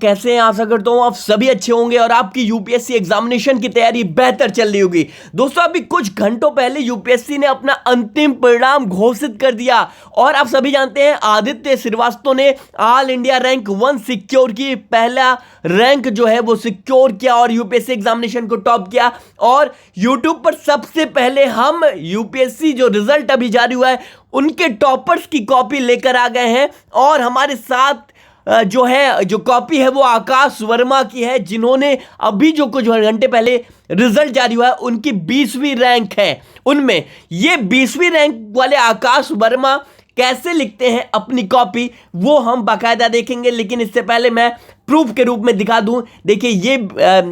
कैसे हैं? आशा करता हूं आप सभी अच्छे होंगे और आपकी यूपीएससी एग्जामिनेशन की तैयारी बेहतर चल रही होगी। दोस्तों अभी कुछ घंटों पहले यूपीएससी ने अपना अंतिम परिणाम घोषित कर दिया और आप सभी जानते हैं आदित्य श्रीवास्तव ने ऑल इंडिया रैंक 1 सिक्योर की। पहला रैंक जो है वो सिक्योर किया और यूपीएससी एग्जामिनेशन को टॉप किया। और यूट्यूब पर सबसे पहले हम यूपीएससी जो रिजल्ट अभी जारी हुआ है उनके टॉपर्स की कॉपी लेकर आ गए हैं। और हमारे साथ जो कॉपी है वो आकाश वर्मा की है, जिन्होंने अभी जो कुछ घंटे पहले रिजल्ट जारी हुआ है उनकी 20वीं रैंक है। उनमें ये 20वीं रैंक वाले आकाश वर्मा कैसे लिखते हैं अपनी कॉपी वो हम बाकायदा देखेंगे, लेकिन इससे पहले मैं प्रूफ के रूप में दिखा दूं। देखिए ये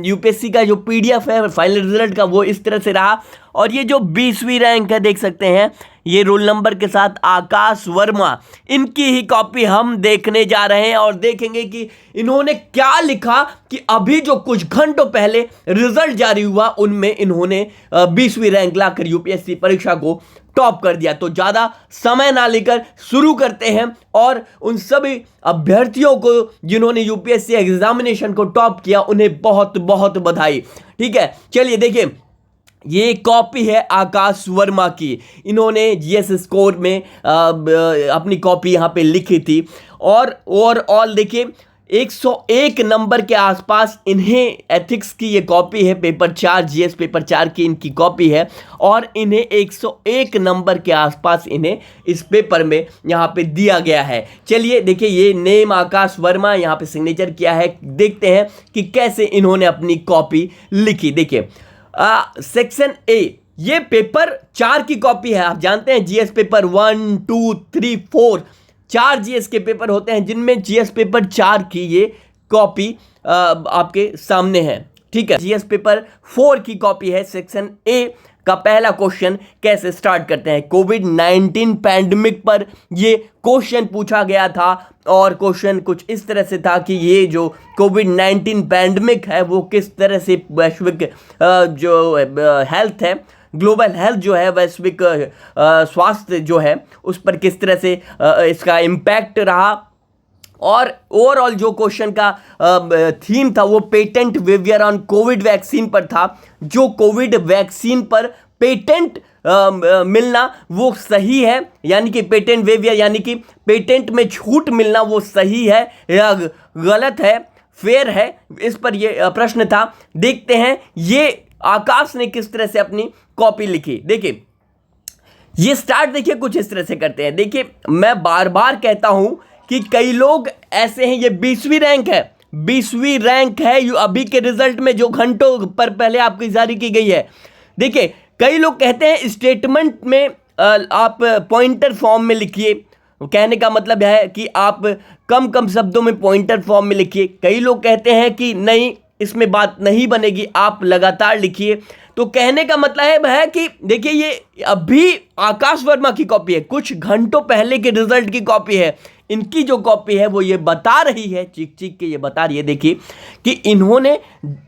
यूपीएससी का जो पीडीएफ है फाइनल रिजल्ट का वो इस तरह से रहा और ये जो 20वीं रैंक है देख सकते हैं, ये रोल नंबर के साथ आकाश वर्मा, इनकी ही कॉपी हम देखने जा रहे हैं और देखेंगे कि इन्होंने क्या लिखा कि अभी जो कुछ घंटों पहले रिजल्ट जारी हुआ उनमें इन्होंने 20वीं रैंक लाकर यूपीएससी परीक्षा को टॉप कर दिया। तो ज़्यादा समय ना लेकर शुरू करते हैं और उन सभी अभ्यर्थियों को जिन्होंने यूपीएससी एग्जामिनेशन को टॉप किया उन्हें बहुत बहुत बधाई। ठीक है, चलिए देखिए ये कॉपी है आकाश वर्मा की। इन्होंने जीएस स्कोर में अपनी कॉपी यहाँ पे लिखी थी और ओवरऑल देखिए 101 नंबर के आसपास इन्हें एथिक्स की ये कॉपी है, पेपर 4 जीएस पेपर 4 की इनकी कॉपी है और इन्हें 101 नंबर के आसपास इन्हें इस पेपर में यहाँ पे दिया गया है। चलिए देखिए ये नेम आकाश वर्मा यहाँ पे सिग्नेचर किया है, देखते हैं कि कैसे इन्होंने अपनी कॉपी लिखी। देखिए सेक्शन ए, ये पेपर 4 की कॉपी है। आप जानते हैं जीएस पेपर 1 2 3 4 4 जीएस के पेपर होते हैं, जिनमें जीएस पेपर 4 की ये कॉपी आपके सामने है। ठीक है, जीएस पेपर 4 की कॉपी है। सेक्शन ए का पहला क्वेश्चन कैसे स्टार्ट करते हैं। कोविड-19 पैंडेमिक पर ये क्वेश्चन पूछा गया था और क्वेश्चन कुछ इस तरह से था कि ये जो कोविड-19 पैंडेमिक है वो किस तरह से वैश्विक जो हेल्थ है, ग्लोबल हेल्थ जो है, वैश्विक स्वास्थ्य जो है उस पर किस तरह से इसका इम्पैक्ट रहा। और ओवरऑल जो क्वेश्चन का थीम था वो patent waiver on Covid vaccine पर था। जो कोविड वैक्सीन पर पेटेंट मिलना वो सही है, यानी कि पेटेंट वेवियर यानी कि पेटेंट में छूट मिलना वो सही है या गलत है, फेयर है, इस पर ये प्रश्न था। देखते हैं ये आकाश ने किस तरह से अपनी कॉपी लिखी। देखिए ये स्टार्ट देखिए कुछ इस तरह से करते हैं। देखिए मैं बार बार कहता हूं कि कई लोग ऐसे हैं, ये 20वीं रैंक है, 20वीं रैंक है अभी के रिजल्ट में जो घंटों पर पहले आपकी जारी की गई है। देखिए कई लोग कहते हैं स्टेटमेंट में आप पॉइंटर फॉर्म में लिखिए, कहने का मतलब है कि आप कम कम शब्दों में पॉइंटर फॉर्म में लिखिए। कई लोग कहते हैं कि नहीं इसमें बात नहीं बनेगी, आप लगातार लिखिए। तो कहने का मतलब है कि देखिए ये अभी आकाश वर्मा की कॉपी है, कुछ घंटों पहले के रिजल्ट की कॉपी है। इनकी जो कॉपी है वो ये बता रही है, चीख चीख के ये बता रही है देखिए कि इन्होंने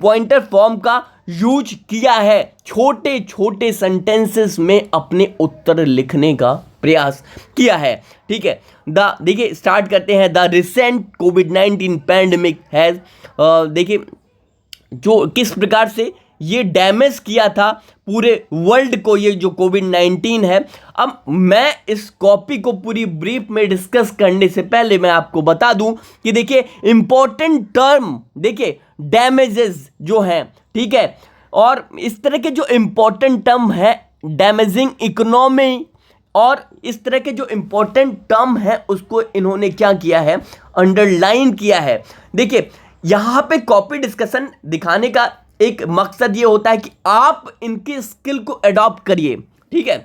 पॉइंटर फॉर्म का यूज किया है, छोटे छोटे सेंटेंसेस में अपने उत्तर लिखने का प्रयास किया है। ठीक है, देखिए स्टार्ट करते हैं। The recent covid pandemic has, देखिए जो किस प्रकार से ये डैमेज किया था पूरे वर्ल्ड को, ये जो कोविड-19 है। अब मैं इस कॉपी को पूरी ब्रीफ में डिस्कस करने से पहले मैं आपको बता दूं कि देखिए इंपॉर्टेंट टर्म, देखिए डैमेजेस जो हैं, ठीक है, और इस तरह के जो इंपॉर्टेंट टर्म है, डैमेजिंग इकोनॉमी और इस तरह के जो इंपॉर्टेंट टर्म है उसको इन्होंने क्या किया है, अंडरलाइन किया है। देखिए यहाँ पे कॉपी डिस्कशन दिखाने का एक मकसद ये होता है कि आप इनकी स्किल को अडॉप्ट करिए। ठीक है,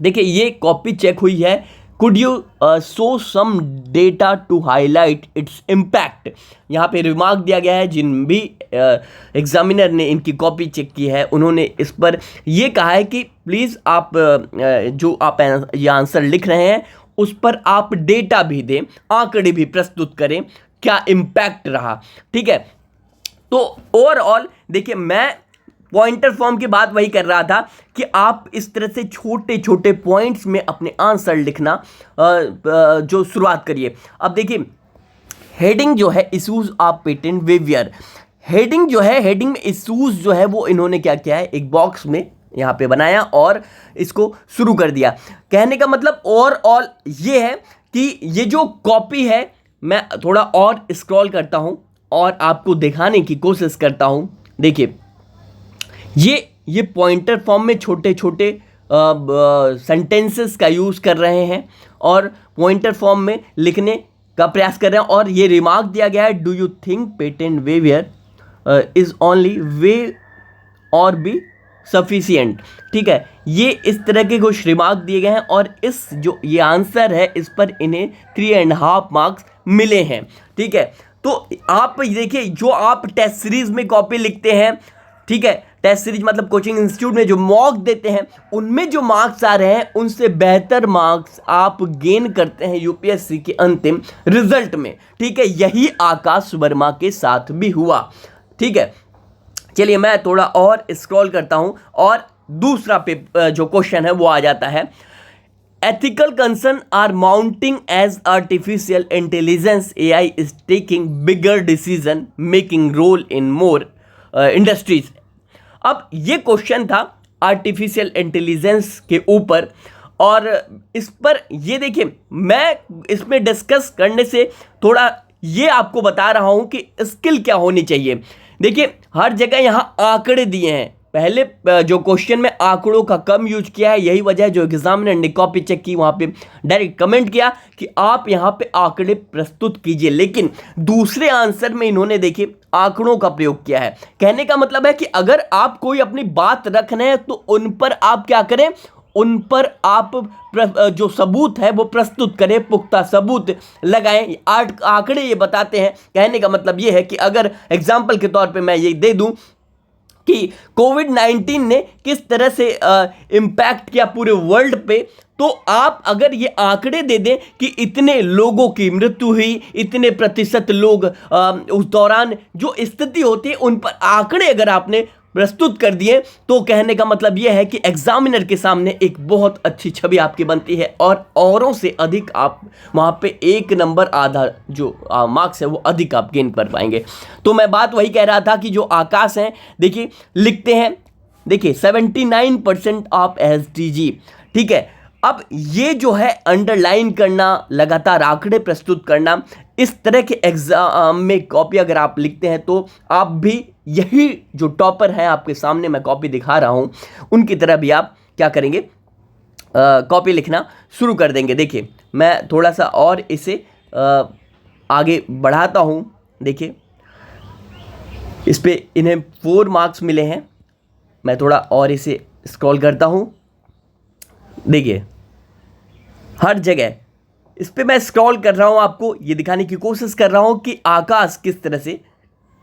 देखिए ये कॉपी चेक हुई है। Could you show some data to highlight its impact, यहाँ पे रिमार्क दिया गया है। जिन भी एग्जामिनर ने इनकी कॉपी चेक की है उन्होंने इस पर यह कहा है कि प्लीज़ आप जो आप ये आंसर लिख रहे हैं उस पर आप डेटा भी दें, आंकड़े भी प्रस्तुत करें, क्या इम्पैक्ट रहा। ठीक है, तो ओवरऑल देखिए मैं पॉइंटर फॉर्म की बात वही कर रहा था कि आप इस तरह से छोटे छोटे पॉइंट्स में अपने आंसर लिखना जो शुरुआत करिए। अब देखिए हेडिंग जो है issues of patent waiver, heading जो है, हेडिंग में इशूज जो है वो इन्होंने क्या किया है, एक बॉक्स में यहाँ पे बनाया और इसको शुरू कर दिया। कहने का मतलब ओवरऑल ये है कि ये जो कॉपी है, मैं थोड़ा और स्क्रॉल करता हूँ और आपको दिखाने की कोशिश करता हूँ। देखिए ये पॉइंटर फॉर्म में छोटे छोटे सेंटेंसेस का यूज़ कर रहे हैं और पॉइंटर फॉर्म में लिखने का प्रयास कर रहे हैं। और ये रिमार्क दिया गया है, do you think patent waiver is only way और बी सफिशिएंट। ठीक है, ये इस तरह के कुछ रिमार्क दिए गए हैं और इस जो ये आंसर है इस पर इन्हें 3.5 मार्क्स मिले हैं। ठीक है, तो आप देखिए जो आप टेस्ट सीरीज में कॉपी लिखते हैं, ठीक है, टेस्ट सीरीज मतलब कोचिंग इंस्टीट्यूट में जो मॉक देते हैं उनमें जो मार्क्स आ रहे हैं उनसे बेहतर मार्क्स आप गेन करते हैं यूपीएससी के अंतिम रिजल्ट में। ठीक है, यही आकाश वर्मा के साथ भी हुआ। ठीक है, चलिए मैं थोड़ा और स्क्रॉल करता हूं और दूसरा जो क्वेश्चन है वो आ जाता है, ethical concern are mounting as artificial intelligence AI is taking bigger decision making role in more industries। अब ये क्वेश्चन था आर्टिफिशियल इंटेलिजेंस के ऊपर और इस पर ये देखिए मैं इसमें डिस्कस करने से थोड़ा ये आपको बता रहा हूँ कि स्किल क्या होनी चाहिए। देखिए हर जगह यहाँ आंकड़े दिए हैं, पहले जो क्वेश्चन में आंकड़ों का कम यूज किया है, यही वजह है जो एग्जामिनर ने कॉपी चेक की वहाँ पे डायरेक्ट कमेंट किया कि आप यहाँ पे आंकड़े प्रस्तुत कीजिए, लेकिन दूसरे आंसर में इन्होंने देखिए आंकड़ों का प्रयोग किया है। कहने का मतलब है कि अगर आप कोई अपनी बात रख रहे हैं तो उन पर आप क्या करें, उन पर आप जो सबूत है वो प्रस्तुत करें, पुख्ता सबूत लगाएं। आंकड़े ये बताते हैं, कहने का मतलब ये है कि अगर एग्जाम्पल के तौर पे मैं ये दे दूं कि कोविड-19 ने किस तरह से इम्पैक्ट किया पूरे वर्ल्ड पे, तो आप अगर ये आंकड़े दे दें कि इतने लोगों की मृत्यु हुई, इतने प्रतिशत लोग उस दौरान जो स्थिति होती है उन पर आंकड़े अगर आपने प्रस्तुत कर दिए, तो कहने का मतलब यह है कि एग्जामिनर के सामने एक बहुत अच्छी छवि आपकी बनती है और औरों से अधिक आप वहाँ पे 1 नंबर आधा जो मार्क्स है वो अधिक आप गेन कर पाएंगे। तो मैं बात वही कह रहा था कि जो आकाश हैं देखिए लिखते हैं, देखिए 79% ऑफ SDG। ठीक है, अब ये जो है अंडरलाइन करना, लगातार आंकड़े प्रस्तुत करना, इस तरह के एग्जाम में कॉपी अगर आप लिखते हैं तो आप भी यही जो टॉपर है आपके सामने मैं कॉपी दिखा रहा हूं उनकी तरह भी आप क्या करेंगे, कॉपी लिखना शुरू कर देंगे। देखिए मैं थोड़ा सा और इसे आगे बढ़ाता हूं। देखिए इस पे इन्हें 4 मार्क्स मिले हैं, मैं थोड़ा और इसे स्क्रॉल करता हूं। देखिए हर जगह इस पे मैं स्क्रॉल कर रहा हूं, आपको ये दिखाने की कोशिश कर रहा हूं कि आकाश किस तरह से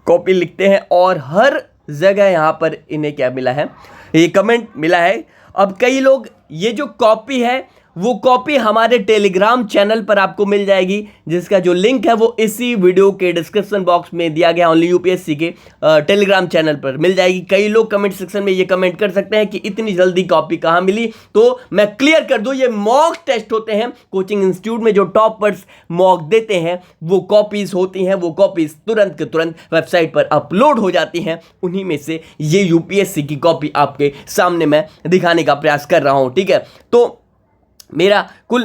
कॉपी लिखते हैं और हर जगह यहाँ पर इन्हें क्या मिला है, ये कमेंट मिला है। अब कई लोग ये जो कॉपी है वो कॉपी हमारे टेलीग्राम चैनल पर आपको मिल जाएगी, जिसका जो लिंक है वो इसी वीडियो के डिस्क्रिप्शन बॉक्स में दिया गया, ओनली यूपीएससी के टेलीग्राम चैनल पर मिल जाएगी। कई लोग कमेंट सेक्शन में ये कमेंट कर सकते हैं कि इतनी जल्दी कॉपी कहाँ मिली, तो मैं क्लियर कर दूं, ये मॉक टेस्ट होते हैं कोचिंग इंस्टीट्यूट में, जो टॉपर्स मॉक देते हैं वो कॉपीज होती हैं, वो कॉपीज तुरंत के तुरंत वेबसाइट पर अपलोड हो जाती हैं। उन्हीं में से ये यूपीएससी की कॉपी आपके सामने मैं दिखाने का प्रयास कर रहा हूँ। ठीक है, तो मेरा कुल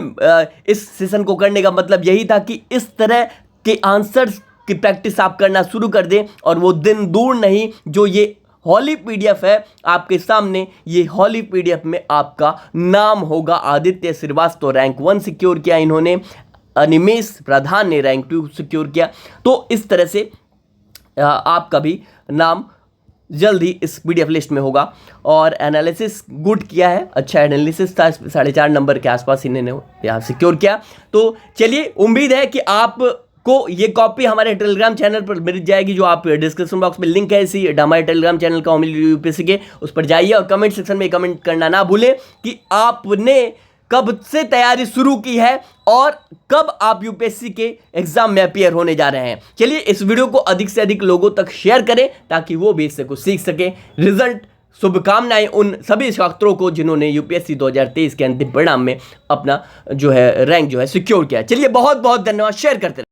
इस सेशन को करने का मतलब यही था कि इस तरह के आंसर्स की प्रैक्टिस आप करना शुरू कर दें और वो दिन दूर नहीं जो ये हॉली पीडीएफ है आपके सामने, ये हॉली पीडीएफ में आपका नाम होगा। आदित्य श्रीवास्तव रैंक 1 सिक्योर किया इन्होंने, अनिमेश प्रधान ने रैंक 2 सिक्योर किया। तो इस तरह से आपका भी नाम जल्द ही इस पीडीएफ लिस्ट में होगा। और एनालिसिस गुड किया है, अच्छा एनालिसिस था, 4.5 नंबर के आसपास इन्होंने यहाँ सिक्योर किया। तो चलिए उम्मीद है कि आपको ये कॉपी हमारे टेलीग्राम चैनल पर मिल जाएगी, जो आप डिस्क्रिप्शन बॉक्स में लिंक है इसी हमारे टेलीग्राम चैनल का यूपीएससी के, उस पर जाइए और कमेंट सेक्शन में कमेंट करना ना भूलें कि आपने कब से तैयारी शुरू की है और कब आप यूपीएससी के एग्जाम में अपीयर होने जा रहे हैं। चलिए इस वीडियो को अधिक से अधिक लोगों तक शेयर करें ताकि वो भी इससे कुछ सीख सके। रिजल्ट शुभकामनाएं उन सभी छात्रों को जिन्होंने यूपीएससी 2023 के अंतिम परिणाम में अपना जो है रैंक जो है सिक्योर किया। चलिए बहुत बहुत धन्यवाद, शेयर करते रहिए।